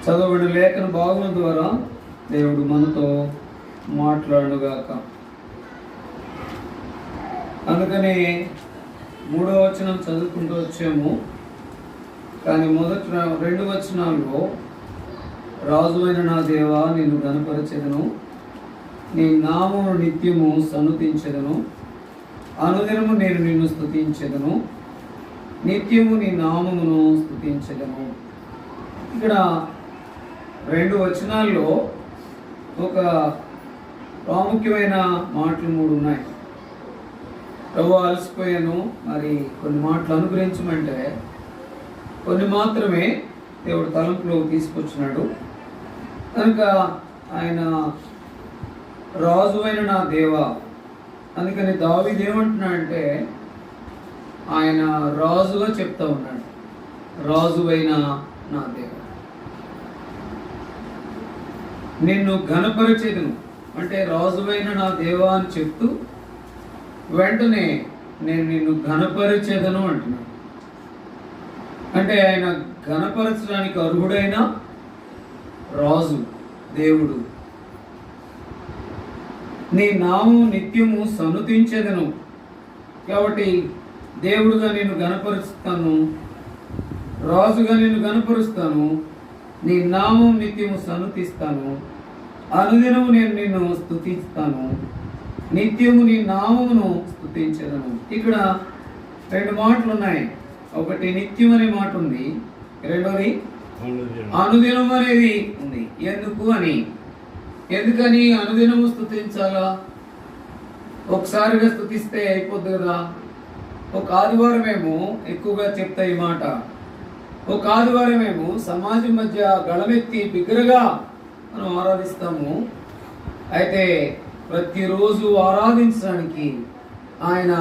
చదవబడిన లేఖన భాగం ద్వారా దేవుడు మనతో మాట్లాడుగాక. అందుకని 3వ వచనం చదువుకుంటూ వచ్చాము. కానీ మొదటి 2 వచనాల్లో రాజువైన నా దేవా నిన్ను ఘనపరచెదను, నీ నామమును నిత్యము సన్నుతించెదను, అనుదినము నేను నిన్ను స్తుతించెదను, నిత్యము నీ నామమును స్తుతించెదను. ఇక్కడ 2 వచనాల్లో ఒక ప్రాముఖ్యమైన మాటలు 3 ఉన్నాయి. ప్రభు అలసిపోయాను, మరి కొన్ని మాటలు అనుగ్రహించమంటే కొన్ని మాత్రమే దేవుడు తలంపులో తీసుకొచ్చినాడు. కనుక ఆయన రాజువైన నా దేవా, అందుకని దావీదు ఏమంటున్నాడంటే ఆయన రాజుగా చెప్తా ఉన్నాడు, రాజువైన నా దేవా నిన్ను ఘనపరచెదను అంటే రాజువైన నా దేవా అని చెప్తూ వెంటనే నేను నిన్ను ఘనపరచెదను అంటున్నాడు. అంటే ఆయన ఘనపరచడానికి అర్హుడైన రాజు దేవుడు. నీ నామం నిత్యము సన్నుతించెదను కాబట్టి దేవుడుగా నేను ఘనపరుస్తాను, రాజుగా నేను ఘనపరుస్తాను, నీ నామం నిత్యము సన్నుతిస్తాను, అనుదినము నేను నిన్ను స్తుతిస్తాను, నిత్యము నీ నామమును స్తుతించెదను. ఇక్కడ 2 మాటలు ఉన్నాయి. ఒకటి నిత్యం అనే మాట ఉంది, రెండోది అనుదినం అనేది ఉంది. ఎందుకు అని, ఎందుకని అనుదినము స్తుతించాలా? ఒకసారిగా స్తుతిస్తే అయిపోద్ది కదా. ఒక ఆదివారమేమో ఎక్కువగా చెప్తా ఈ మాట, ఒక ఆదివారమేమో సమాజం మధ్య గళమెత్తి బిగ్గరగా మనం ఆరాధిస్తాము. అయితే ప్రతిరోజు ఆరాధించడానికి ఆయన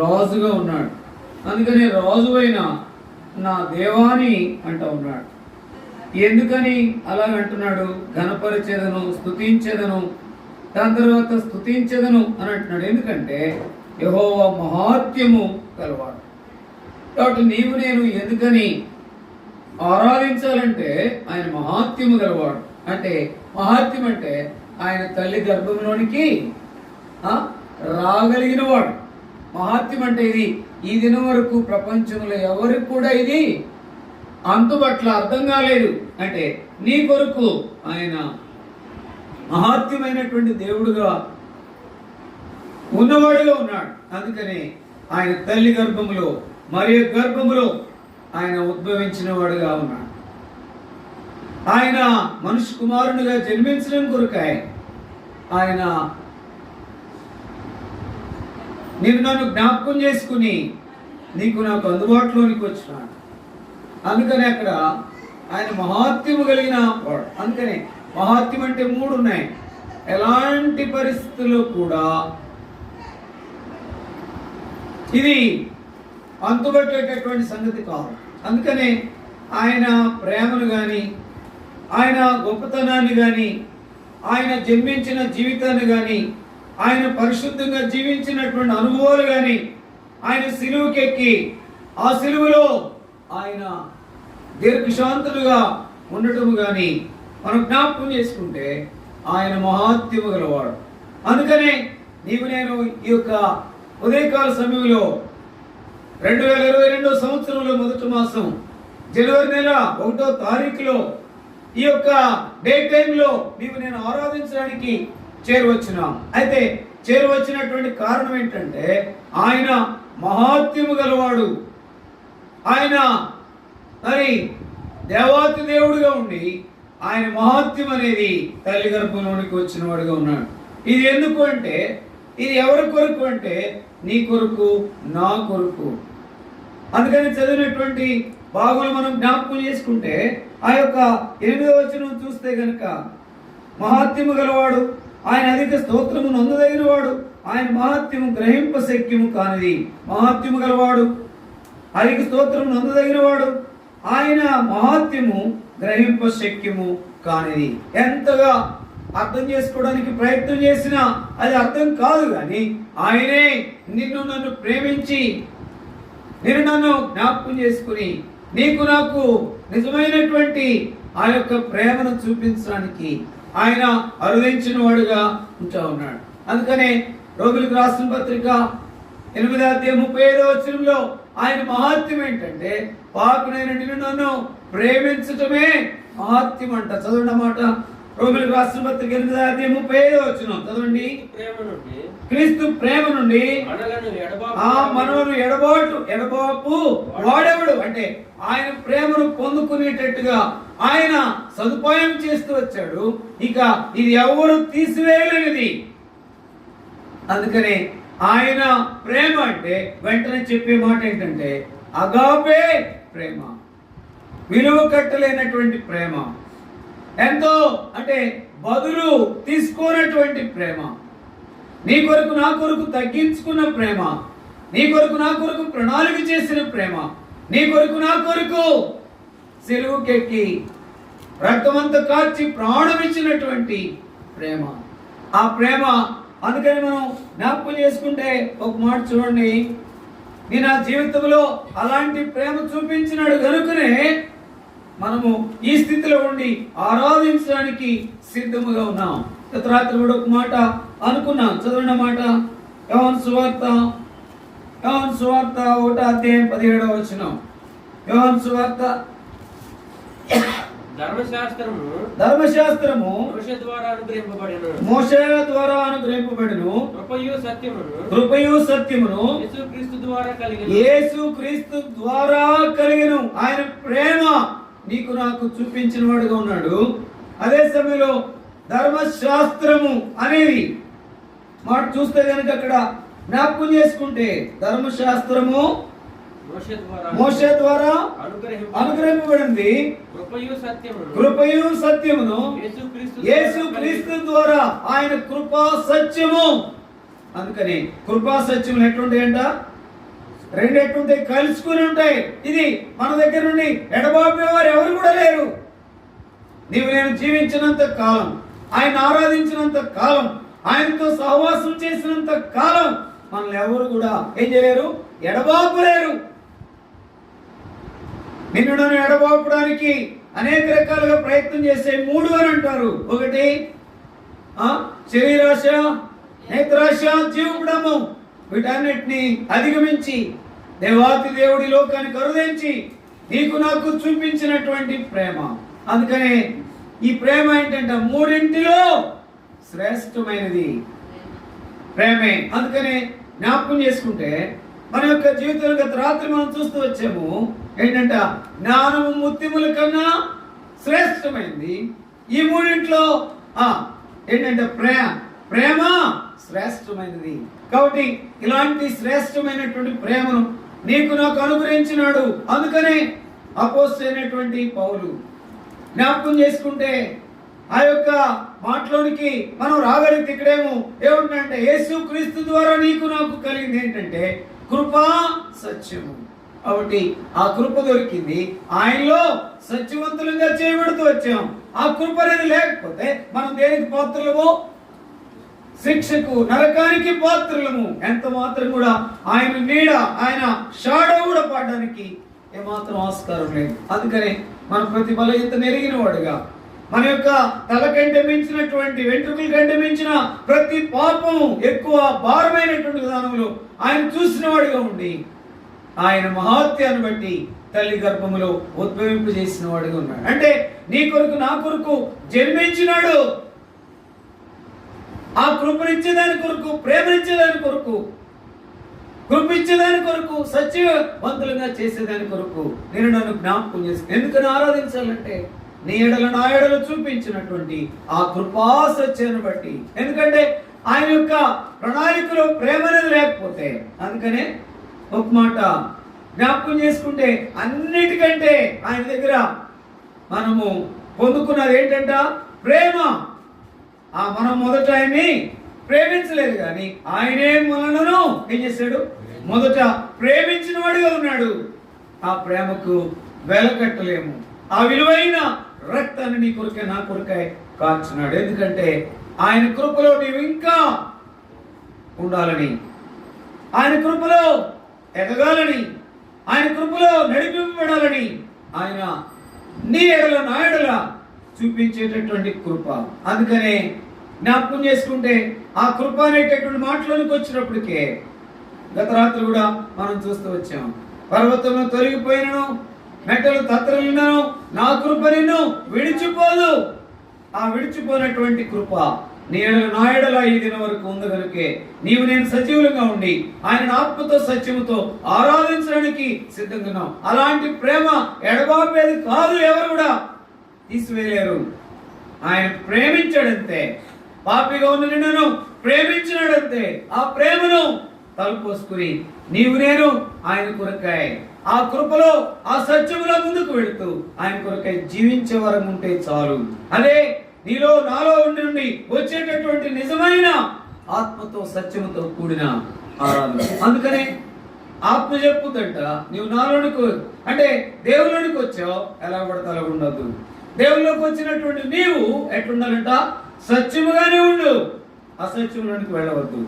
రాజుగా ఉన్నాడు. అందుకని రాజువైన నా దేవాని అంటూ ఉన్నాడు. ఎందుకని అలాగంటున్నాడు? ఘనపరిచెదను, స్తుతించెదను, దాని తర్వాత స్తుతించెదను అని అంటున్నాడు. ఎందుకంటే యెహోవా మహాత్మ్యము కలవాడు. కాబట్టి నీవు నేను ఎందుకని ఆరాధించాలంటే ఆయన మహాత్మ్యము గలవాడు. అంటే మహాత్మ్యం అంటే ఆయన తల్లి గర్భంలోనికి రాగలిగిన వాడు. మహాత్మ్యం అంటే ఇది ఈ దినం వరకు ప్రపంచంలో ఎవరికి కూడా ఇది అంతుబట్ల అర్థం కాలేదు. అంటే నీ కొరకు ఆయన మహాత్మ్యమైనటువంటి దేవుడుగా ఉన్నవాడుగా ఉన్నాడు. అందుకని ఆయన తల్లి గర్భములో మరియు గర్భములో ఆయన ఉద్భవించిన వాడుగా ఉన్నాడు. ఆయన మనుష్య కుమారునిగా జన్మించడం కొరకాయ ఆయన నేను నన్ను జ్ఞాపకం చేసుకుని నీకు నాకు అందుబాటులోనికి వచ్చినాడు. అందుకని అక్కడ ఆయన మహాత్మ్యము కలిగిన వాడు. అందుకని మహాత్మ్యం అంటే 3 ఉన్నాయి. ఎలాంటి పరిస్థితుల్లో కూడా ఇది అంతుబట్టేటటువంటి సంగతి కాదు. అందుకనే ఆయన ప్రేమను కానీ, ఆయన గొప్పతనాన్ని కానీ, ఆయన జన్మించిన జీవితాన్ని కానీ, ఆయన పరిశుద్ధంగా జీవించినటువంటి అనుభవాలు కానీ, ఆయన సిలువకెక్కి ఆ సిలువలో ఆయన దీర్ఘశాంతులుగా ఉండటము కానీ మనం జ్ఞాపకం చేసుకుంటే ఆయన మహాత్మ్యము గలవాడు. అందుకనే నీవు నేను ఈ యొక్క ఉదయకాల సమయంలో 2022 సంవత్సరంలో మొదటి మాసం జనవరి నెల 1వ తారీఖులో ఈ యొక్క డే టైంలో నీవు నేను ఆరాధించడానికి చేరువచ్చినాం. అయితే చేరువచ్చినటువంటి కారణం ఏంటంటే ఆయన మహాత్మ్యము గలవాడు. ఆయన మరి దేవాతి దేవుడుగా ఉండి ఆయన మహాత్మ్యం అనేది తల్లి గర్భంలోనికి వచ్చిన వాడుగా ఉన్నాడు. ఇది ఎందుకు అంటే ఇది ఎవరి కొరకు అంటే నీ కొరకు, నా కొరకు. అందుకని చదివినటువంటి భాగంలో మనం జ్ఞాపకం చేసుకుంటే ఆ యొక్క 8వ వచనం చూస్తే గనుక మహాత్మ్యము గలవాడు, ఆయన అధిక స్తోత్రము నొందదగిన వాడు, ఆయన మహాత్మ్యము గ్రహింప శక్యము కానిది. మహాత్మ్యము గలవాడు, అధిక స్తోత్రము నొందదగిన వాడు, ఆయన మహాత్మ్యము గ్రహింప శక్యము కానిది. ఎంతగా అర్థం చేసుకోవడానికి ప్రయత్నం చేసినా అది అర్థం కాదు. కానీ ఆయనే నిన్ను నన్ను ప్రేమించి నేను నన్ను జ్ఞాపకం చేసుకుని నీకు నాకు నిజమైనటువంటి ఆ యొక్క ప్రేమను చూపించడానికి ఆయన అరుదించిన వాడుగా ఉంటా ఉన్నాడు. అందుకనే రోగులకు రాసిన పత్రిక 8:35 ఆయన మహాత్మ్యం ఏంటంటే, పాపినైన నిన్ను నన్ను ప్రేమించటమే మహాత్మ్యం అంట. చదవండి మాట. రోగులకు రాసిన పత్రిక 8:35 చదవండి. క్రీస్తు ప్రేమ నుండి మనలను ఎడబాపు వాడెవడు అంటే ఆయన ప్రేమను పొందుకునేటట్టుగా ఆయన సదుపాయం చేస్తూ వచ్చాడు. ఇక ఇది ఎవరు తీసివేయలేనిది. అందుకనే ఆయన ప్రేమ అంటే వెంటనే చెప్పే మాట ఏంటంటే అగాపే ప్రేమ, విలువ కట్టలేనటువంటి ప్రేమ, ఎంతో అంటే బదులు తీసుకోనటువంటి ప్రేమ, నీ కొరకు నా కొరకు తగ్గించుకున్న ప్రేమ, నీ కొరకు నా కొరకు ప్రణాళిక చేసిన ప్రేమ, నీ కొరకు నా కొరకు సెలువుకెక్కి రక్తమంతా కార్చి ప్రాణం ఇచ్చినటువంటి ప్రేమ. ఆ ప్రేమ అందుకని మనం జ్ఞాపకం చేసుకుంటే ఒక మాట చూడండి, నేను నా జీవితంలో అలాంటి ప్రేమ చూపించినాడు కనుకనే మనము ఈ స్థితిలో ఉండి ఆరాధించడానికి సిద్ధముగా ఉన్నాం. గత రాత్రి కూడా ఒక మాట అనుకున్నాం, చదవండి మాట. యోహాను సువార్త 1:17. యోహాను సువార్త ధర్మశాస్త్రము మోషే ద్వారా అనుగ్రహింపబడెను, కృపయు సత్యమును యేసుక్రీస్తు ద్వారా కలిగెను. ఆయన ప్రేమ నీకు నాకు చూపించిన వాడుగా ఉన్నాడు. అదే సమయంలో ధర్మశాస్త్రము అనేది మాట చూస్తే కనుక అక్కడ జ్ఞాపకం చేసుకుంటే ధర్మశాస్త్రము మోషే ద్వారా అనుగ్రహింపబడింది, కృపయు సత్యమును యేసుక్రీస్తు ద్వారా ఆయన కృపా సత్యము. అందుకని కృపా సత్యములు ఎట్లుంటాయంట? రెండు ఎట్లుంటాయి? కలుసుకుని ఉంటాయి. ఇది మన దగ్గర నుండి ఎడబాపేవారు ఎవరు కూడా లేరు. నీవు నేను జీవించినంత కాలం, ఆయన ఆరాధించినంత కాలం, ఆయనతో సహవాసం చేసినంత కాలం మనల్ని ఎవరు కూడా ఏం చేయలేరు, ఎడబాపలేరు. నిన్ను నన్ను ఎడబాపడానికి అనేక రకాలుగా ప్రయత్నం చేసే 3 అని అంటారు. ఒకటి శరీరాశ, నేత్రాశ, జీవపుడము. వీటన్నిటిని అధిగమించి దేవాతి దేవుడి లోకానికి అరుదించి నీకు నాకు చూపించినటువంటి ప్రేమ. అందుకనే ఈ ప్రేమ ఏంటంటే 3 శ్రేష్టమైనది ప్రేమే. అందుకనే జ్ఞాపకం చేసుకుంటే మన యొక్క జీవితంలో గత రాత్రి మనం చూస్తూ వచ్చాము ఏంటంట, జ్ఞానము ముత్యముల కన్నా శ్రేష్టమైంది. ఈ 3 ఏంటంటే ప్రేమ శ్రేష్టమైనది. కాబట్టి ఇలాంటి శ్రేష్టమైనటువంటి ప్రేమను నీకు నాకు అనుగ్రహించినాడు. అందుకనే అపోస్తలుడైనటువంటి పౌలు జ్ఞాపకం చేసుకుంటే ఆ యొక్క మాటలోనికి మనం రాగలిగితే ఇక్కడేమో ఏముంటుందంటే యేసుక్రీస్తు ద్వారా నీకు నాకు కలిగింది ఏంటంటే కృపా సత్యము. కాబట్టి ఆ కృప దొరికింది, ఆయనలో సత్యవంతులుగా చేయబడుతూ వచ్చాం. ఆ కృప అనేది లేకపోతే మనం దేనికి పాత్రలము? శిక్షకు, నరకానికి పాత్రలము. ఎంత మాత్రం కూడా ఆయన నీడ, ఆయన షాడో కూడా పడడానికి ఏమాత్రం ఆస్కారం లేదు. అందుకని మన ప్రతి బలహీనత నెరిగిన వాడుగా, మన యొక్క తల కంటే మించినటువంటి వెంట్రుకల కంటే మించిన ప్రతి పాపం ఎక్కువ భారమైనటువంటి విధానంలో ఆయన చూసిన వాడుగా ఉండి ఆయన మహాత్యాన్ని బట్టి తల్లి గర్భములో ఉద్భవింపు చేసిన వాడుగా ఉన్నాడు. అంటే నీ కొరకు నా కొరకు జన్మించినాడు. ఆ కృపనిచ్చేదాని కొరకు, ప్రేమనిచ్చేదాని కొరకు, కృపించేదాని కొరకు, సత్యవంతులుగా చేసేదాని కొరకు నేను నన్ను జ్ఞాపకం చేసి ఎందుకని ఆరాధించాలంటే నీ ఎడల నా ఎడల చూపించినటువంటి ఆ కృపా సత్యాన్ని బట్టి. ఎందుకంటే ఆయన యొక్క ప్రణాళికలో ప్రేమ అనేది లేకపోతే, అందుకనే ఒక మాట జ్ఞాపకం చేసుకుంటే అన్నిటికంటే ఆయన దగ్గర మనము పొందుకున్నది ఏంటంట ప్రేమ. మనం మొదట ఆయన్ని ప్రేమించలేదు, కానీ ఆయనే మనలను ఏం చేశాడు? మొదట ప్రేమించిన వాడిగా ఉన్నాడు. ఆ ప్రేమకు వెలకట్టలేము. ఆ విలువైన రక్తాన్ని నీ కొరకే నా కొరకై కార్చినాడు. ఎందుకంటే ఆయన కృపలో నీవు ఇంకా ఉండాలని, ఆయన కృపలో ఎదగాలని, ఆయన కృపలో నడిపింపబడాలని ఆయన నీ ఎడల నా ఎడల చూపించేటటువంటి కృప. అందుకనే జ్ఞాపకం చేసుకుంటే ఆ కృప అనేటటువంటి మాటలోనికి వచ్చినప్పటికే గత రాత్రి కూడా మనం చూస్తూ వచ్చాం. పర్వతంలో తొలగిపోయినను, మెట్టలు తత్తరలినను, నా కృప నిన్ను విడిచిపోదు. ఆ విడిచిపోయినటువంటి కృప నీ ఎడల నా ఎడల ఈ దినం వరకు ఉంది కనుకే నీవు నేను సజీవులుగా ఉండి ఆయన ఆత్మతో సత్యముతో ఆరాధించడానికి సిద్ధంగా ఉన్నాం. అలాంటి ప్రేమ ఎడబాపేది కాదు, ఎవరు కూడా తీసివేయలేరు. ఆయన ప్రేమించాడంతే, పాపిగా ఉన్న నిన్ను ప్రేమించినాడంతే. ఆ ప్రేమను తలుపోసుకుని నీవు నేను ఆయన కొరకాయ ఆ కృపలో ఆ సత్యములో ముందుకు వెళుతూ ఆయన కొరకై జీవించే వరం ఉంటే చాలు. అదే నీలో నాలో ఉండి వచ్చేటటువంటి నిజమైన ఆత్మతో సత్యముతో కూడిన ఆరాధన. అందుకనే ఆత్మ చెప్పుదంట, నీవు నాలోనికి అంటే దేవులోనికి వచ్చావు, ఎలా పడితే అలా ఉండద్దు. దేవుల్లోకి వచ్చినటువంటి నీవు ఎట్లుండాలంట? సత్యముగానే ఉండు. అసత్యంలోనికి వెళ్ళవద్దు,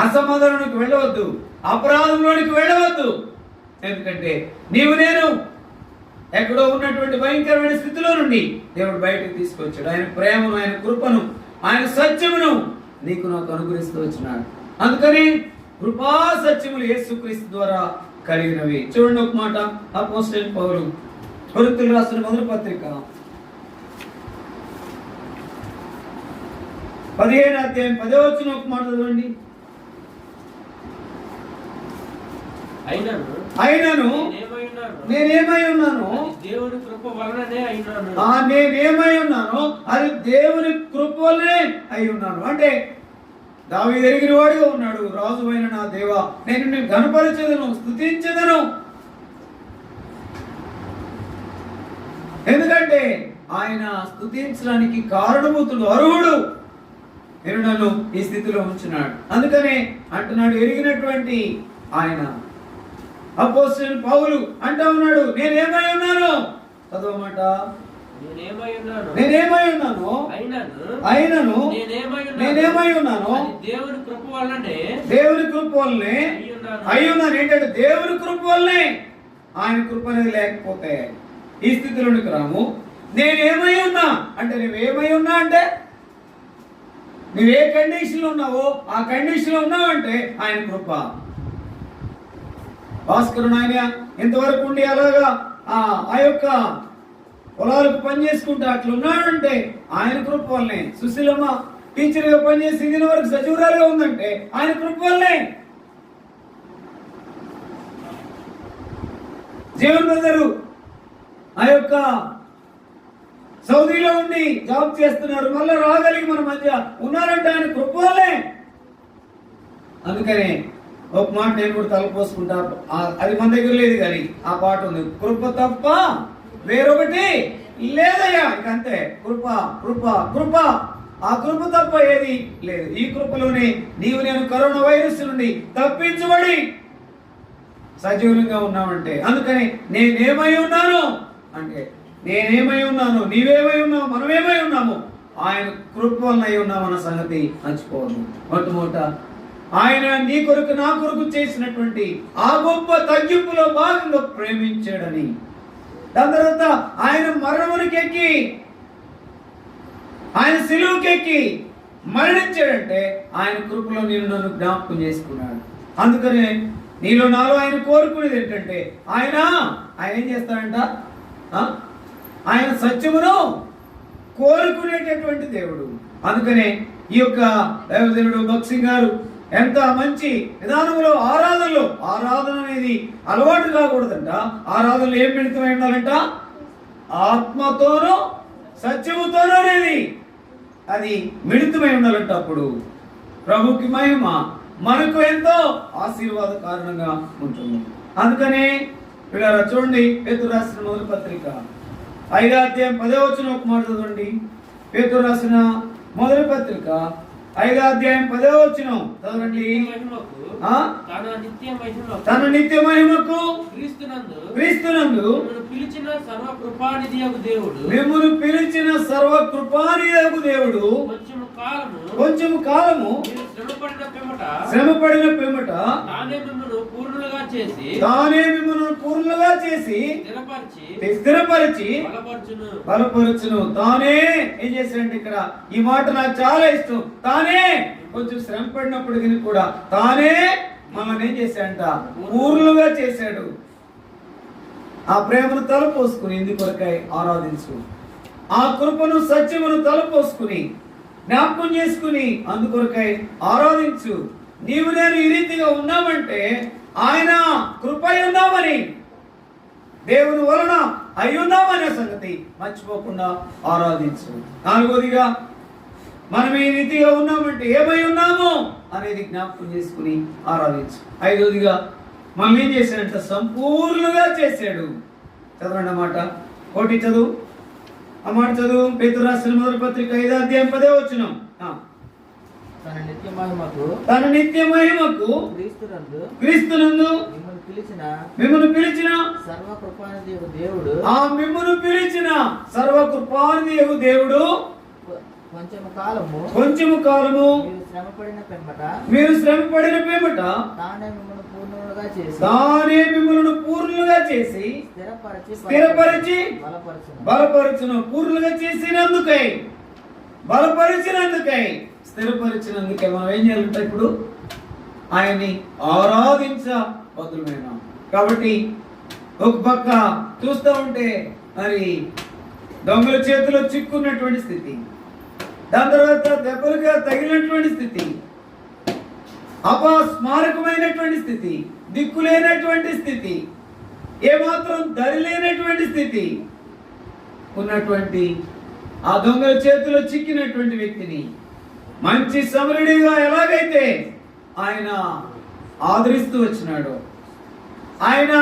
అసమాధానానికి వెళ్ళవద్దు, అపరాధంలోనికి వెళ్ళవద్దు. ఎందుకంటే నీవు నేను ఎక్కడో ఉన్నటువంటి భయంకరమైన స్థితిలో నుండి దేవుడు బయటకు తీసుకొచ్చాడు. ఆయన ప్రేమను, ఆయన కృపను, ఆయన సత్యమును నీకు నాకు అనుగ్రహిస్తూ వచ్చినాడు. అందుకని కృపా సత్యములు యేసుక్రీస్తు ద్వారా కలిగినవి. చూడండి ఒక మాట, అపోస్తలుడైన పౌలు కొరింథీయులకు రాసిన మొదటి పత్రిక 15వ అధ్యాయం 10వ వచనం ఒక మాట చదవండి. అయినను నేనేమై ఉన్నాను, దేవుని కృప వలననే అయినాను. నేనేమై ఉన్నాను అది దేవుని కృప వలనే అయి ఉన్నాను. అంటే దావీదు ఎరిగిన వాడిగా ఉన్నాడు. రాజు అయిన నా దేవా, నేను నిన్ను ఘనపరచెదను, స్తుతించెదను. ఎందుకంటే ఆయన స్తుతించడానికి కారణభూతుడు, అర్హుడు. నేను నన్ను ఈ స్థితిలో ఉంచున్నాడు. అందుకనే అంటున్నాడు, ఎరిగినటువంటి ఆయన అపోస్తలుడైన పౌలు అంటా ఉన్నాడు, నేనేమై ఉన్నాను చదవమాట. నేనేమై ఉన్నాను అయినను నేనేమై ఉన్నాను దేవుని కృప వల్లనే అయి ఉన్నాను. ఏంటంటే దేవుని కృప వల్లనే. ఆయన కృప అనేది లేకపోతే ఈ స్థితిలోనికి రాము. నేనేమై ఉన్నా అంటే నువ్వేమై ఉన్నా అంటే నువ్వే కండిషన్లో ఉన్నావో ఆ కండిషన్లో ఉన్నావంటే ఆయన కృప. భాస్కరుడు ఆయన ఇంతవరకు ఉండి అలాగా ఆ యొక్క పొలాలకు పని చేసుకుంటూ అట్లా ఉన్నాడంటే ఆయన కృప వల్లనే. సుశీలమ్మ టీచర్గా పనిచేసి దీని వరకు సజీవురాలుగా ఉందంటే ఆయన కృప వల్లనే. జీవన్ బ్రదరు ఆ యొక్క సౌదీలో ఉండి జాబ్ చేస్తున్నారు, మళ్ళీ రాగలిగి మన మధ్య ఉన్నారంటే ఆయన కృప వల్లే. అందుకనే ఒక మాట నేను కూడా తలపోసుకుంటా, అది మన దగ్గర లేదు కానీ ఆ పాట ఉంది, కృప తప్ప వేరొకటి లేదయ్యా. ఇంకంతే, కృప కృప కృప. ఆ కృప తప్ప ఏది లేదు. ఈ కృపలోనే నీవు నేను కరోనా వైరస్ నుండి తప్పించబడి సజీవులంగా ఉన్నామంటే. అందుకని నేనేమై ఉన్నాను అంటే నేనేమై ఉన్నాను, నీవేమై ఉన్నావు, మనమేమై ఉన్నాము ఆయన కృప వలన అయి ఉన్నామన్న సంగతి మర్చిపోవద్దు. మొట్టమొదట ఆయన నీ కొరకు నా కొరకు చేసినటువంటి ఆ గొప్ప తగ్గింపులో భాగంగా ప్రేమించాడని, దాని తర్వాత ఆయన మరణమునికెక్కి ఆయన సిలువకెక్కి మరణించాడంటే ఆయన కృపలో నేను నన్ను జ్ఞాపకం చేసుకున్నాడు. అందుకనే నీలో నాలో ఆయన కోరుకునేది ఏంటంటే ఆయన ఏం చేస్తాడంట? ఆయన సత్యమును కోరుకునేటటువంటి దేవుడు. అందుకనే ఈ యొక్క దైవజనుడు భక్సింగ్ గారు ఎంత మంచి విధానంలో ఆరాధన అనేది అలవాటు కాకూడదంట. ఆరాధనలో ఏం మిళితమై ఉండాలంట? ఆత్మతోనూ సత్యముతోనూ అనేది అది మిళితమై ఉండాలంట. అప్పుడు ప్రభుకి మహిమ, మనకు ఎంతో ఆశీర్వాద కారణంగా ఉంటుంది. అందుకనే పిల్లరా చూడండి, పేతురు రాసిన మొదటి పత్రిక 5వ అధ్యాయం 10వ వచనం ఒక మాట చదవండి. పేతురు రాసిన మొదటి పత్రిక 5వ అధ్యాయం 10వ వచనం చదవండి. మహిమకు ఆ? తన నిత్య మహిమకు క్రీస్తునందు మిమ్మల్ని పిలిచిన సర్వ కృపానిధియగు దేవుడు కొంచెము కాలము మీరు శ్రమపడిన పిమ్మట తానే మిమ్మల్ని పూర్ణులుగా చేసి స్థిరపరిచి బలపరచును. తానే ఏం చేశాడంటే, ఇక్కడ ఈ మాట నాకు చాలా ఇష్టం. తానే కొంచెం శ్రమ పడినప్పటికీ కూడా తానే మనల్ని ఏం చేశాడంట, పూర్ణులుగా చేశాడు. ఆ ప్రేమను తలపోసుకుని ఇందుకొరకై ఆరాధించు. ఆ కృపను సత్యమును తలపోసుకుని జ్ఞాపకం చేసుకుని అందుకొరకై ఆరాధించు. నీవు నేను ఈ రీతిగా ఉన్నామంటే ఆయన కృపై ఉన్నామని, దేవుని వలన అయి ఉన్నామనే సంగతి మర్చిపోకుండా ఆరాధించు. 4వదిగా మనం ఈ రీతిగా ఉన్నామంటే ఏమై ఉన్నాము అనేది జ్ఞాపకం చేసుకుని ఆరాధించు. 5వదిగా మనం ఏం చేశాడంటే సంపూర్ణంగా చేశాడు. చదవండి అన్నమాట. కోటి చదువు, ఆ మాట చదువు. పేతురు రాసిన మొదటి పత్రిక 5వ అధ్యాయం 10వ వచనం. తన నిత్య మహిమకు క్రీస్తునందు మిమ్మల్ని పిలిచిన సర్వకృపానిధియగు దేవుడు మిమ్మల్ని పిలిచిన సర్వకృపానిధియగు దేవుడు కొంచెము కాలము మీరు శ్రమపడిన పిమ్మట తానే మిమ్మల్ని పూర్ణులుగా చేసి స్థిరపరిచి బలపరచును. పూర్ణులుగా చేసినందుకై, బలపరిచినందుకై, స్థిరపరిచినందుకే మనం ఏం చేయాలంటే ఇప్పుడు ఆయన్ని ఆరాధించబద్దులమైన. కాబట్టి ఒక పక్క చూస్తూ ఉంటే మరి దొంగల చేతిలో చిక్కున్నటువంటి స్థితి, దాని తర్వాత దెబ్బలుగా తగిలినటువంటి స్థితి, అపస్మారకమైనటువంటి స్థితి, దిక్కులేనటువంటి స్థితి, ఏమాత్రం దరి లేనటువంటి స్థితి ఉన్నటువంటి ఆ దొంగల చేతిలో చిక్కినటువంటి వ్యక్తిని మంచి సమరుడిగా ఎలాగైతే ఆయన ఆదరిస్తూ వచ్చినాడు, ఆయన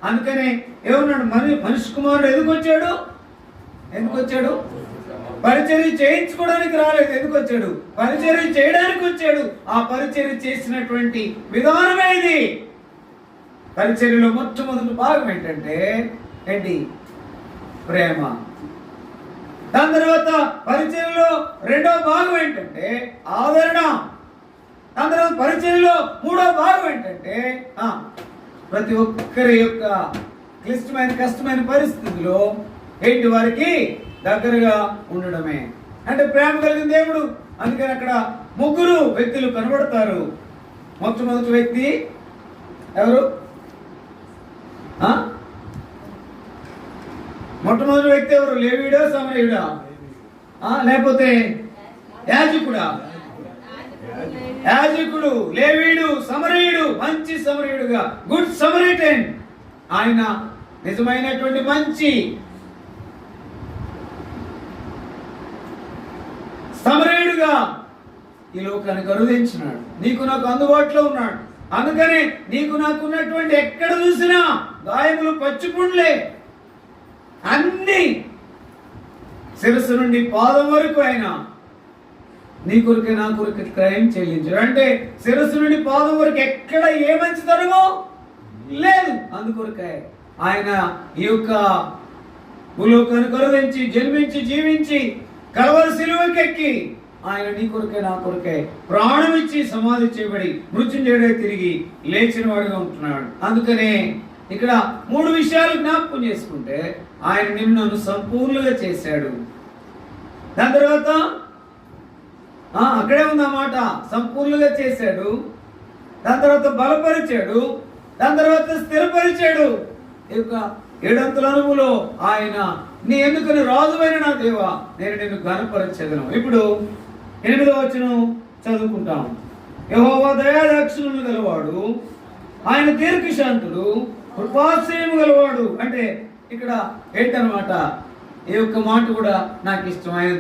అందుకనే ఏమన్నాడు, మనిషి కుమారుడు ఎందుకు వచ్చాడు? పరిచర్య చేయించుకోవడానికి రాలేదు. ఎందుకు వచ్చాడు? పరిచర్య చేయడానికి వచ్చాడు. ఆ పరిచర్య చేసినటువంటి విధానమే ఇది. పరిచర్యలో మొట్టమొదటి భాగం ఏంటంటే ప్రేమ. దాని తర్వాత పరిచర్యలో రెండవ భాగం ఏంటంటే ఆదరణ. దాని తర్వాత పరిచర్యలో మూడవ భాగం ఏంటంటే ప్రతి ఒక్కరి యొక్క కష్టమైన పరిస్థితుల్లో వారికి దగ్గరగా ఉండడమే. అంటే ప్రేమ కలిగిన దేవుడు. అందుకని అక్కడ 3 వ్యక్తులు కనబడతారు. మొట్టమొదటి వ్యక్తి ఎవరు? మొట్టమొదటి వ్యక్తి ఎవరు? లేవీడా, సమరయుడా, లేకపోతే యాజకుడా? యాజకుడు, లేవీడు, సమరయుడు. మంచి సమరయుడుగా, గుడ్ సమరిటన్. ఆయన నిజమైనటువంటి మంచి సమరయుడుగా ఈ లోకాన్ని కరుదించినాడు. నీకు నాకు అందుబాటులో ఉన్నాడు. అందుకనే నీకు నాకున్నటువంటి ఎక్కడ చూసినా గాయములు, పచ్చిపుండ్లే, అన్ని శిరస్సు నుండి పాదం వరకు ఆయన నీ కొరికే నా కొరికి క్రయం చెల్లించాడు. అంటే శిరస్సు నుండి పాదం వరకు ఎక్కడ ఏ మంచితనమో లేదు. అందుకొరకే ఆయన ఈ యొక్క భూలోకాన్ని కరుదించి, జన్మించి, జీవించి, కలవరి సిలువకెక్కి ఆయన నీ కొరకే నా కొరకే ప్రాణం ఇచ్చి సమాధి చేయబడి మృత్యుంజయుడై తిరిగి లేచిన వాడుగా ఉంటున్నాడు. అందుకనే ఇక్కడ 3 విషయాలు జ్ఞాపకం చేసుకుంటే ఆయన నిన్ను సంపూర్ణంగా చేశాడు. దాని తర్వాత అక్కడే ఉందన్నమాట, సంపూర్ణంగా చేశాడు. దాని తర్వాత బలపరిచాడు. దాని తర్వాత స్థిరపరిచాడు. ఈ యొక్క 7 అంతుల అనుభవంలో ఆయన నీ ఎందుకని రాజువైన నా దేవా నేను నిన్ను ఘనపరచెదను. ఇప్పుడు 8వ వచనం చదువుకుంటాం. యెహోవా దయాదాక్షిణ్యములు గలవాడు, ఆయన దీర్ఘశాంతుడు, కృపాశ్రయము గలవాడు. అంటే ఇక్కడ ఏంటన్నమాట, ఈ యొక్క మాట కూడా నాకు ఇష్టం. ఆయన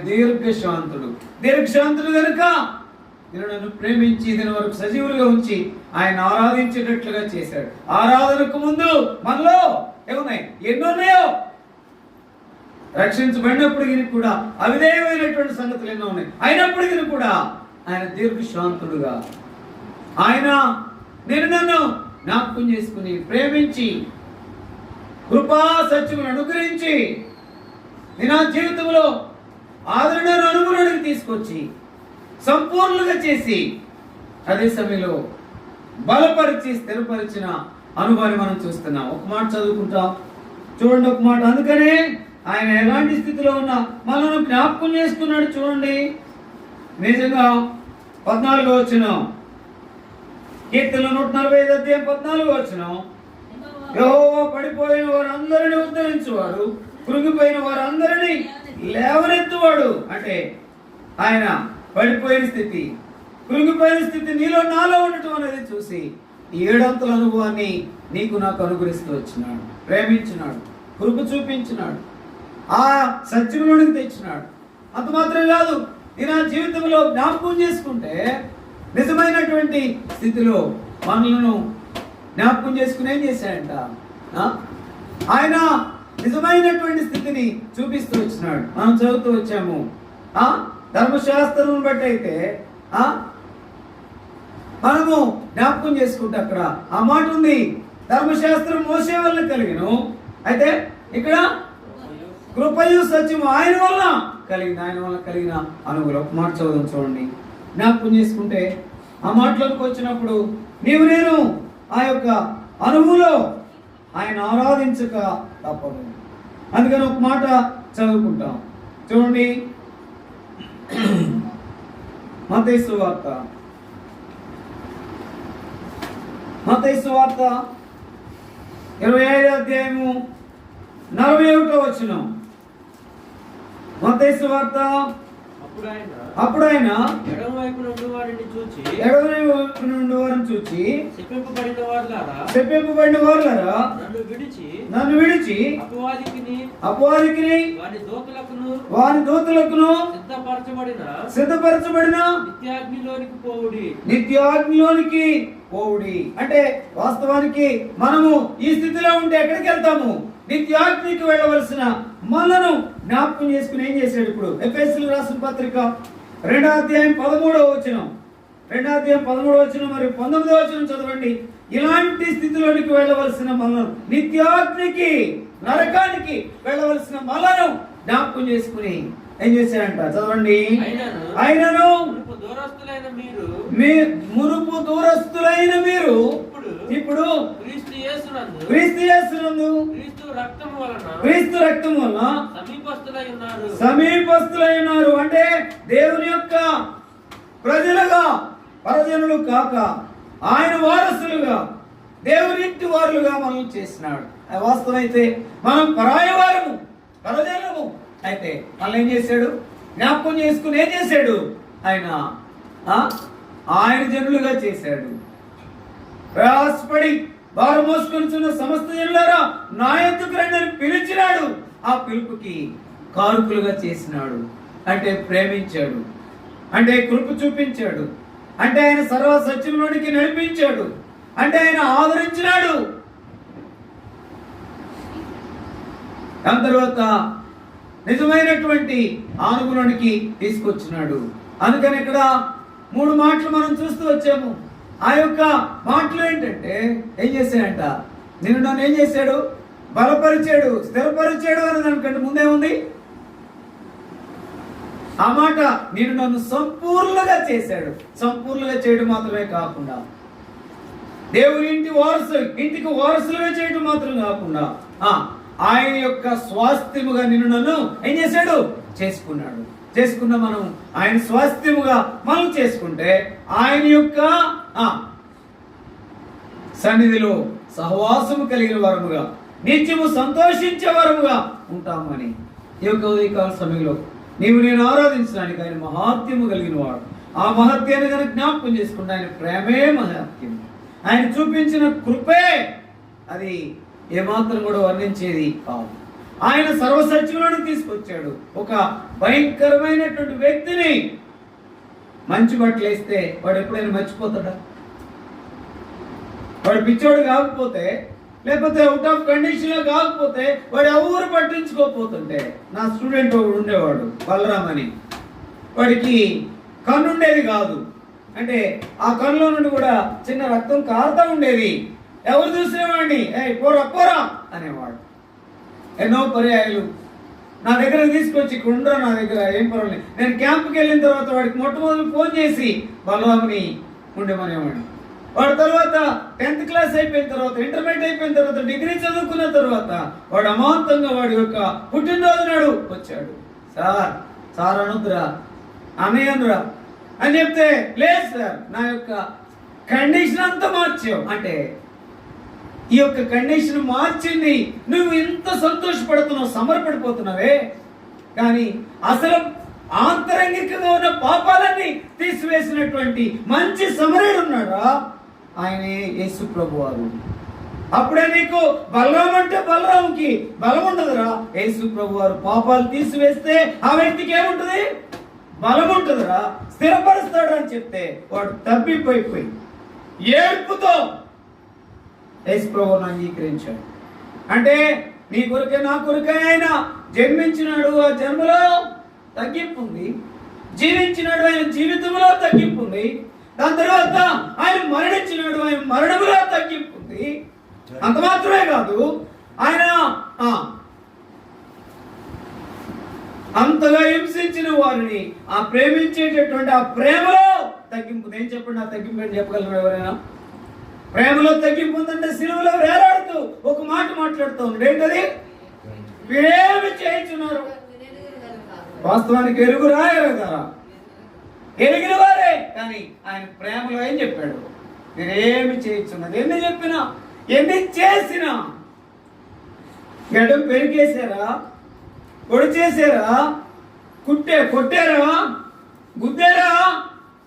దీర్ఘశాంతుడు కనుక నేను నన్ను ప్రేమించి దీని వరకు సజీవులుగా ఉంచి ఆయన ఆరాధించేటట్లుగా చేశాడు. ఆరాధనకు ముందు మనలో ఏమున్నాయి? ఎన్నోన్నాయో. రక్షించబడినప్పటికీ కూడా అవిధేయమైనటువంటి సంగతులు ఎన్నో ఉన్నాయి. అయినప్పటికీ కూడా ఆయన దీర్ఘశాంతుడుగా, ఆయన నన్ను జ్ఞాపకం చేసుకుని ప్రేమించి కృపా సత్యమును అనుగ్రహించి నా జీవితంలో ఆదరణను అనుభవానికి తీసుకొచ్చి సంపూర్ణంగా చేసి అదే సమయంలో బలపరిచి స్థిరపరిచిన అనుభవాన్ని మనం చూస్తున్నాం. ఒక మాట చదువుకుంటాం చూడండి, ఒక మాట. అందుకనే ఆయన ఎలాంటి స్థితిలో ఉన్నా మనల్ని జ్ఞాపకం చేసుకున్నాడు. చూడండి, నిజంగా 14వ వచనం, కీర్తనలు 145 అధ్యాయం 14వ వచనం. యెహోవా పడిపోయిన వారందరినీ ఉద్ధరించువాడు, కృంగిపోయిన వారందరినీ లేవనెత్తువాడు. అంటే ఆయన పడిపోయిన స్థితి, కృంగిపోయిన స్థితి నీలో నాలో ఉండటం అనేది చూసి ఈ 7 అంతల అనుభవాన్ని నీకు నాకు అనుగ్రహిస్తూ వచ్చినాడు, ప్రేమించినాడు, కృప చూపించినాడు, ఆ సత్యంలోనికి తెచ్చినాడు. అంత మాత్రం కాదు, ఈ నా జీవితంలో జ్ఞాపకం చేసుకుంటే నిజమైనటువంటి స్థితిలో మనలను జ్ఞాపకం చేసుకుని ఏం చేశాడంట, ఆయన నిజమైనటువంటి స్థితిని చూపిస్తూ వచ్చినాడు. మనం చదువుతూ వచ్చాము. ధర్మశాస్త్రం బట్టి అయితే మనము జ్ఞాపకం చేసుకుంటే అక్కడ ఆ మాట ఉంది, ధర్మశాస్త్రం మోసే వల్ల కలిగిను, అయితే ఇక్కడ కృపయు సత్యము ఆయన వల్ల కలిగిన అనుభవం. ఒక మాట చదువుదాం చూడండి. జ్ఞాపకం చేసుకుంటే ఆ మాటలోకి వచ్చినప్పుడు నీవు నేను ఆ యొక్క అనుభవంలో ఆయన ఆరాధించక తప్పదు. అందుకని ఒక మాట చదువుకుంటాం చూడండి. మత్తయి సువార్త 25వ అధ్యాయము 41వ వచనం. మత్తయి సువార్త. అప్పుడు ఆయన ఎడమవైపు నుండి వారిని చూచి శపింపబడిన వారులారా నన్ను విడిచి అపవాదికిని వారి దూతలకును సిద్ధపరచబడిన నిత్యాగ్నిలోనికి పోవుడి. అంటే వాస్తవానికి మనము ఈ స్థితిలో ఉంటే ఎక్కడికి వెళ్తాము? నిత్యాగ్నికి వెళ్ళవలసిన మనను జ్ఞాపకం చేసుకుని ఏం చేశాడు? ఇప్పుడు ఎఫెసీయులకు రాసిన పత్రిక 2వ అధ్యాయం 13వ వచనం, 2వ అధ్యాయం 13వ వచనం మరియు 19వ వచనం చదవండి. ఇలాంటి స్థితిలోనికి వెళ్ళవలసిన మనను, నిత్యాగ్నికి నరకానికి వెళ్ళవలసిన మనను జ్ఞాపకం చేసుకుని ఏం చేశాడంట? చదవండి. ఆయనను మునుపు దూరస్తులైన మీరు ఇప్పుడు క్రీస్తు యేసునందు క్రీస్తు రక్తము వలన సమీపస్తులై ఉన్నారు. అంటే దేవుని యొక్క ప్రజలుగా, పరజనులు కాక ఆయన వారసులుగా, దేవునింటి వారులుగా మనం చేసినాడు. వాస్తవం అయితే మనం పరాయవారము, పరజనులము. అయితే మళ్ళీ ఏం చేశాడు? జ్ఞాపకం చేసుకుని ఏం చేశాడు? ఆయన జనులుగా చేశాడు. ప్రయాసపడి భారం మోసుకొనిచున్న సమస్త జనులారా నా యొద్దకు రండి అని పిలిచినాడు. ఆ పిలుపుకి కారుకులుగా చేసినాడు. అంటే ప్రేమించాడు, అంటే కృప చూపించాడు, అంటే ఆయన సర్వ సత్యంలోనికి నడిపించాడు, అంటే ఆయన ఆదరించినాడు. దాని తర్వాత నిజమైనటువంటి అనుభవానికి తీసుకొచ్చినాడు. అందుకని ఇక్కడ 3 మాటలు మనం చూస్తూ వచ్చాము. ఆ యొక్క మాటలు ఏంటంటే ఏం చేశాడంట? నన్ను ఏం చేశాడు? బలపరిచాడు, స్థిరపరిచాడు అని దానికంటే ముందే ఉంది ఆ మాట. నన్ను సంపూర్ణంగా చేశాడు. సంపూర్ణంగా చేయడం మాత్రమే కాకుండా దేవుని ఇంటికి వారసులుగా చేయడం మాత్రం కాకుండా ఆయన యొక్క స్వాస్థ్యముగా నన్ను ఏం చేశాడు? చేసుకున్న మనం ఆయన స్వాస్థ్యముగా మనం చేసుకుంటే ఆయన యొక్క సన్నిధిలో సహవాసము కలిగిన వారముగా, నిత్యము సంతోషించే వారముగా ఉంటామని ఈ యొక్క ఉదయకాల సమయంలో నీవు నేను ఆరాధించడానికి ఆయన మహాత్యము కలిగిన వాడు. ఆ మహత్యాన్ని కనుక జ్ఞాపకం చేసుకుంటే ఆయన ప్రేమే మహత్యం, ఆయన చూపించిన కృపే అది ఏమాత్రం కూడా వర్ణించేది కాదు. ఆయన సర్వసత్యంలోకి తీసుకొచ్చాడు. ఒక భయంకరమైనటువంటి వ్యక్తిని మంచి బట్టలు వేస్తే వాడు ఎప్పుడైనా మర్చిపోతాడా? వాడు పిచ్చోడు కాకపోతే, లేకపోతే అవుట్ ఆఫ్ కండిషన్ లో కాకపోతే, వాడు ఎవరు పట్టించుకోకపోతుంటే, నా స్టూడెంట్ ఒకడు ఉండేవాడు బలరామ్ అని, వాడికి కన్ను ఉండేది కాదు. అంటే ఆ కన్నులో నుండి కూడా చిన్న రక్తం కారుతూ ఉండేది. ఎవరు చూసినవాడిని పోరా పోరా అనేవాడు. ఎన్నో పర్యాయాలు నా దగ్గర తీసుకొచ్చి కుండ్రా, నా దగ్గర ఏం పర్వాలేదు. నేను క్యాంప్కి వెళ్ళిన తర్వాత వాడికి మొట్టమొదటి ఫోన్ చేసి బలరాముని ఉండేమనేవాడిని. వాడి తర్వాత 10th క్లాస్ అయిపోయిన తర్వాత, ఇంటర్మీడియట్ అయిపోయిన తర్వాత, డిగ్రీ చదువుకున్న తర్వాత వాడు అమాంతంగా వాడి యొక్క పుట్టినరోజు నాడు వచ్చాడు. సార్ అనుద్రా, అన్నయ్యనురా అని చెప్తే, లేదు సార్ నా యొక్క కండిషన్ అంతా మార్చావు. అంటే ఈ యొక్క కండిషన్ మార్చింది, నువ్వు ఇంత సంతోషపడుతున్నావు, సమర్పడిపోతున్నావే, కానీ అసలు ఆంతరంగికంగా ఉన్న పాపాలన్నీ తీసివేసినటువంటి మంచి సమరయుడు ఉన్నాడా, ఆయనే యేసు ప్రభువారు. అప్పుడే నీకు బలరాం అంటే బలరాంకి బలం ఉండదురా. యేసు ప్రభువారు పాపాలు తీసివేస్తే ఆ వ్యక్తికి ఏముంటది? బలం ఉంటుందిరా, స్థిరపరుస్తాడు అని చెప్తే వాడు తప్పిపోయి ఏడ్పుతో యేసు ప్రభువును అంగీకరించాడు. అంటే నీ కొరకే నా కొరకే ఆయన జన్మించినాడు, ఆ జన్మలో తగ్గింపు ఉంది. జీవించినాడు, ఆయన జీవితంలో తగ్గింపు ఉంది. దాని తర్వాత ఆయన మరణించినాడు, ఆయన మరణంలో తగ్గింపు ఉంది. అంత మాత్రమే కాదు, ఆయన అంతగా హింసించిన వారిని ఆ ప్రేమించేటటువంటి ఆ ప్రేమలో తగ్గింపు. నేను చెప్పండి, ఆ తగ్గింపు ఏంటి చెప్పగలరు ఎవరైనా? ప్రేమలో తగ్గింపు ఉందంటే సిలువలో వేలాడుతూ ఒక మాట మాట్లాడుతూ ఉన్నాడు. ఏంటది? వీరేమి చేయించున్నారు. వాస్తవానికి ఎరుగురా ఎరగరా? ఎరిగిన వారే, కానీ ఆయన ప్రేమలో ఏం చెప్పాడు? మీరేమి చేయించున్నది. ఎన్ని చెప్పినా, ఎన్ని చేసినా, గడ్డం పెరిగేశారా, పొడి చేశారా, కొట్టారా, గుద్దారా,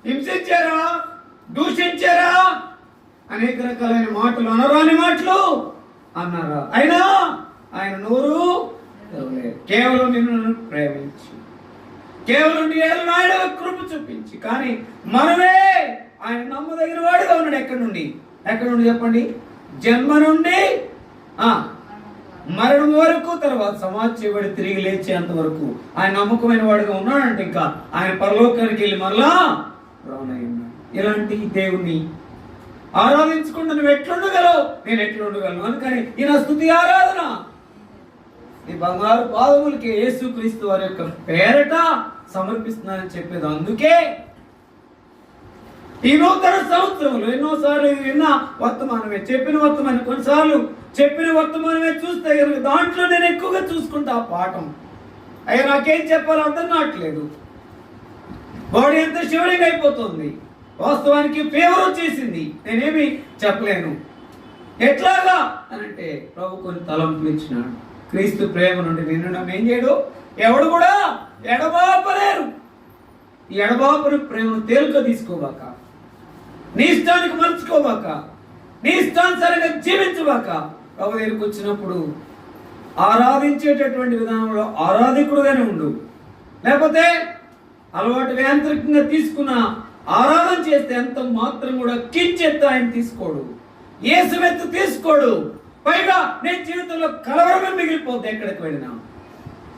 హింసించారా, దూషించారా, అనేక రకాలైన మాటలు, అనరాని మాటలు అన్నారా, అయినా ఆయన నోరు కేవలం నిన్ను ప్రేమించి, కేవలం నీ ఆయన కృప చూపించి. కానీ మనమే ఆయన నమ్మదగిన వాడిగా ఉన్నాడు. ఎక్కడి నుండి చెప్పండి? జన్మ నుండి మరణం వరకు, తర్వాత సమాధి చేయబడి తిరిగి లేచేంత వరకు ఆయన నమ్మకమైన వాడిగా ఉన్నాడంటే ఇంకా ఆయన పరలోకానికి వెళ్ళి మరలా రానై ఉన్నాడు. ఇలాంటి దేవుణ్ణి ఆరాధించకుండా నువ్వు ఎట్లుండగలవు? నేను ఎట్లుండగలను? అందుకని ఈయన స్తుతి ఆరాధన ఈ బంగారు పాదములకి యేసుక్రీస్తు వారి యొక్క పేరట సమర్పిస్తున్నానని చెప్పేది. అందుకే ఈ నూతన సంవత్సరంలో ఎన్నోసార్లు విన్న వర్తమానమే, చెప్పిన వర్తమానం, కొన్నిసార్లు చెప్పిన వర్తమానమే చూస్తే కనుక దాంట్లో నేను ఎక్కువగా చూసుకుంటా ఆ పాఠం. అయ్యా నాకేం చెప్పాలో అర్థం కావట్లేదు, బాడీ ఎంత షివరింగ్ అయిపోతుంది, వాస్తవానికి ఫీవర్ వచ్చేసింది, నేనేమి చెప్పలేను. ఎట్లాగా అనంటే ప్రభు కొన్ని తలంపులు ఇచ్చినాడు. క్రీస్తు ప్రేమ నుండి నిన్ను నన్ను ఏం చేయడు, ఎవడు కూడా ఎడబాపలేరు. ఈ ఎడబాపుని ప్రేమను తేలిక తీసుకోబాక, నీ ఇష్టానికి మలుచుకోబాక, నీ ఇష్టానుసారంగా జీవించబాక. ప్రభు దగ్గరికి వచ్చినప్పుడు ఆరాధించేటటువంటి విధానంలో ఆరాధికుడుగానే ఉండు. లేకపోతే అలవాటు యాంత్రికంగా తీసుకున్న ఆరాధన చేస్తే ఎంత మాత్రం కూడా కించెత్తు ఆయన తీసుకోడు, యేసువెత్తు తీసుకోడు. పైగా నేను జీవితంలో కలవరమే మిగిలిపోతే ఎక్కడికి వెళ్ళినా.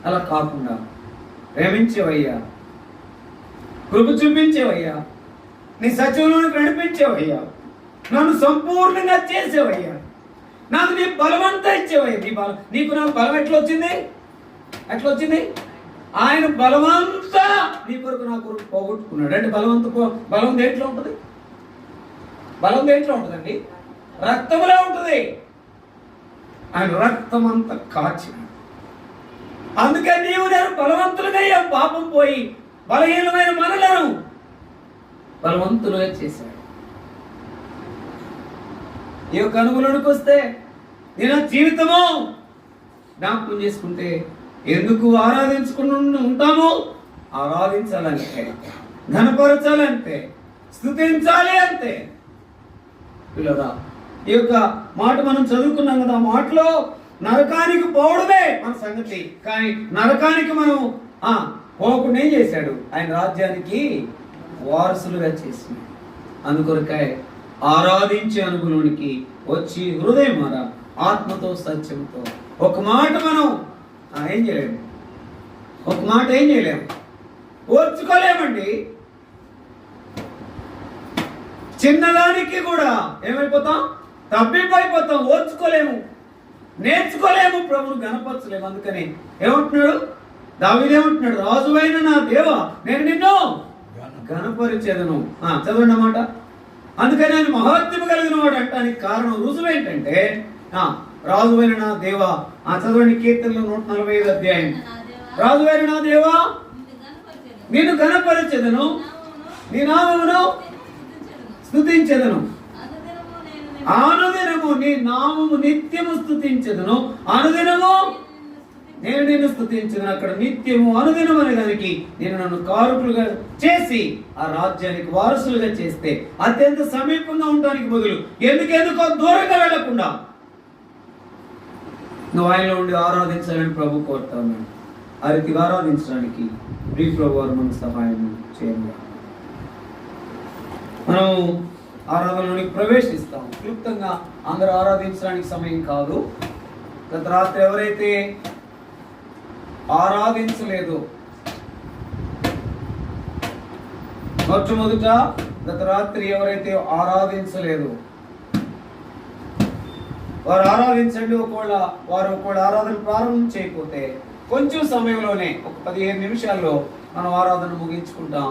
అలా కాకుండా ప్రేమించేవయ్యా, కృప చూపించేవయ్యా, నీ సచివులను నడిపించేవయ్యా, నన్ను సంపూర్ణంగా చేసేవయ్యా, నాకు నీ బలమంతా ఇచ్చేవయ్యా. నీ బలం, నీకు నాకు బలం ఎట్లా వచ్చింది? ఆయన బలమంతా నీ కొరకు నా కొరకు పోగొట్టుకున్నాడు. అంటే బలం దేంట్లో ఉంటుంది? బలం దేంట్లో ఉంటుందండి? రక్తంలో ఉంటుంది. ఆయన రక్తం అంతా కాచినాడు. అందుకని నీవు నేను బలవంతులుగా పాపం పోయి బలహీనమైన మనలను బలవంతులుగా చేశాడు. ఈ యొక్క అనుగుణకు వస్తే నేను జీవితము జ్ఞాపకం చేసుకుంటే ఎందుకు ఆరాధించుకుని ఉంటాము? ఆరాధించాలంటే, ఘనపరచాలంటే, స్తుతించాలి అంతే. పిల్లరా, ఈ యొక్క మాట మనం చదువుకున్నాం కదా, ఆ మాటలో నరకానికి పోవడమే మన సంగతి. కానీ నరకానికి మనం పోకుండా ఏం చేశాడు? ఆయన రాజ్యానికి వారసులుగా చేసింది. అందుకొరకై ఆరాధించే అనుగుణానికి వచ్చి హృదయం ఆత్మతో సత్యంతో ఒక మాట మనం ఏం చేయలేము, ఓర్చుకోలేమండి. చిన్నదానికి కూడా ఏమైపోతాం? తప్పిపోయిపోతాం, ఓర్చుకోలేము, నేర్చుకోలేము, ప్రభువును గణపరచలేము. అందుకని ఏమంటున్నాడు దావీదు? ఏమంటున్నాడు? రాజువైన నా దేవా నేను నిన్ను గణపరిచెదను. చదవండి అన్నమాట. అందుకని ఆయన మహాత్మ్యము కలిగిన వాడు అంటానికి కారణం, రుజువు ఏంటంటే రాజువైన నా దేవా. చదవండి కీర్తనలు 145 అధ్యాయం. రాజువైన నా దేవా నిన్ను గణపరిచెదను, నీ నామమును స్తుతించెదను, అనుదినము నీ నామము నిత్యము స్తుతించెదను, అనుదినము నేను నిన్ను స్తుతించెదను. అక్కడ నిత్యము అనుదినం అనే దానికి నేను నన్ను కారకులుగా చేసి ఆ రాజ్యానికి వారసులుగా చేస్తే అత్యంత సమీపంగా ఉండడానికి బదులు ఎందుకో దూరంగా వెళ్లకుండా నువ్వు ఆయనలో ఉండి ఆరాధించాలని ప్రభు కోరుతాను. ఆ రీతిగా ఆరాధించడానికి ప్రియ ప్రభు వారు మనకు సహాయం చేయండి. మనం ఆరాధనలోనికి ప్రవేశిస్తాం. క్లుప్తంగా అందరూ ఆరాధించడానికి సమయం కాదు. గత రాత్రి ఎవరైతే ఆరాధించలేదు, మొట్టమొదట గత రాత్రి ఎవరైతే ఆరాధించలేదు వారు ఆరాధించండి. వారు ఆరాధన ప్రారంభం చేయకపోతే కొంచెం సమయంలోనే ఒక 15 నిమిషాల్లో మనం ఆరాధన ముగించుకుంటాం.